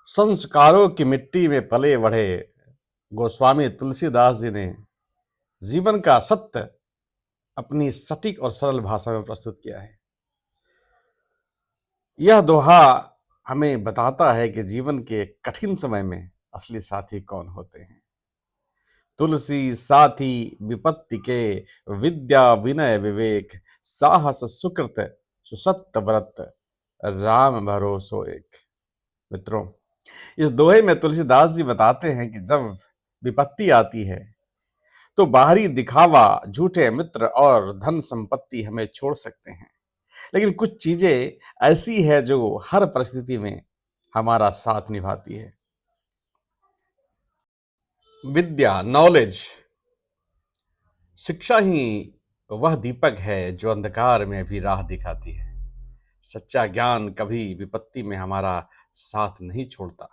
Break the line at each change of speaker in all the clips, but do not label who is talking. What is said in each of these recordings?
संस्कारों की मिट्टी में पले बढ़े गोस्वामी तुलसीदास जी ने जीवन का सत्य अपनी सटीक और सरल भाषा में प्रस्तुत किया है। यह दोहा हमें बताता है कि जीवन के कठिन समय में असली साथी कौन होते हैं। तुलसी साथी विपत्ति के, विद्या विनय विवेक, साहस सुकृत सुसत्य व्रत, राम भरोसो एक। मित्रों, इस दोहे में तुलसीदास जी बताते हैं कि जब विपत्ति आती है तो बाहरी दिखावा, झूठे मित्र और धन संपत्ति हमें छोड़ सकते हैं, लेकिन कुछ चीजें ऐसी है जो हर परिस्थिति में हमारा साथ निभाती है। विद्या, नॉलेज, शिक्षा ही वह दीपक है जो अंधकार में भी राह दिखाती है। सच्चा ज्ञान कभी विपत्ति में हमारा साथ नहीं छोड़ता।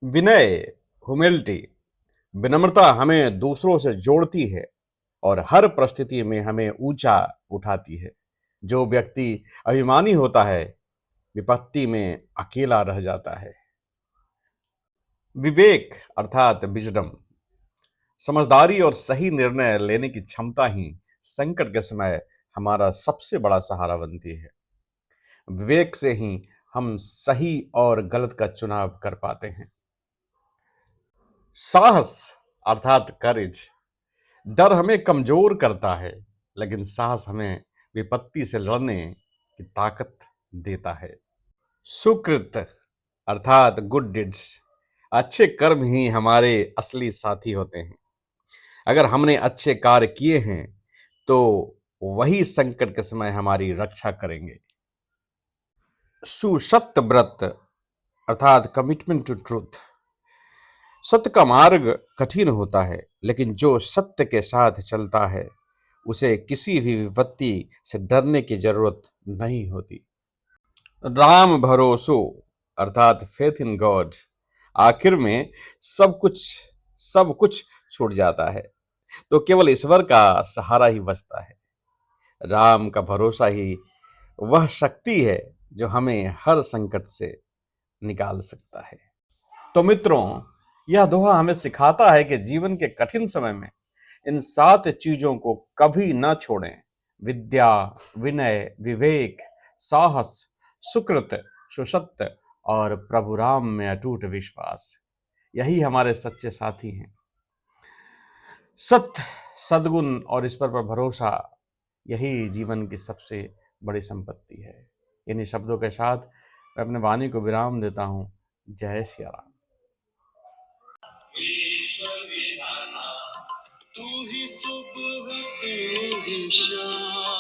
विनय, ह्यूमिलिटी, विनम्रता हमें दूसरों से जोड़ती है और हर परिस्थिति में हमें ऊंचा उठाती है। जो व्यक्ति अभिमानी होता है विपत्ति में अकेला रह जाता है। विवेक अर्थात विजडम, समझदारी और सही निर्णय लेने की क्षमता ही संकट के समय हमारा सबसे बड़ा सहारा बनती है। विवेक से ही हम सही और गलत का चुनाव कर पाते हैं। साहस अर्थात करेज, डर हमें कमजोर करता है, लेकिन साहस हमें विपत्ति से लड़ने की ताकत देता है। सुकृत अर्थात गुड डिड्स, अच्छे कर्म ही हमारे असली साथी होते हैं। अगर हमने अच्छे कार्य किए हैं तो वही संकट के समय हमारी रक्षा करेंगे। सुसत्य व्रत अर्थात कमिटमेंट टू ट्रूथ, सत्य का मार्ग कठिन होता है, लेकिन जो सत्य के साथ चलता है उसे किसी भी विपत्ति से डरने की जरूरत नहीं होती। राम भरोसो अर्थात फेथ इन गॉड, आखिर में सब कुछ छूट जाता है तो केवल ईश्वर का सहारा ही बचता है। राम का भरोसा ही वह शक्ति है जो हमें हर संकट से निकाल सकता है। तो मित्रों, यह दोहा हमें सिखाता है कि जीवन के कठिन समय में इन 7 चीजों को कभी न छोड़ें। विद्या, विनय, विवेक, साहस, सुकृत, सुसत्य और प्रभु राम में अटूट विश्वास, यही हमारे सच्चे साथी हैं। सत्य, सद्गुण और ईश्वर पर भरोसा, यही जीवन की सबसे बड़ी संपत्ति है। इन्हीं शब्दों के साथ मैं अपने वाणी को विराम देता हूं। जय श्री राम। ईश्वर विधाना, तू ही सुबह तू ही शाम।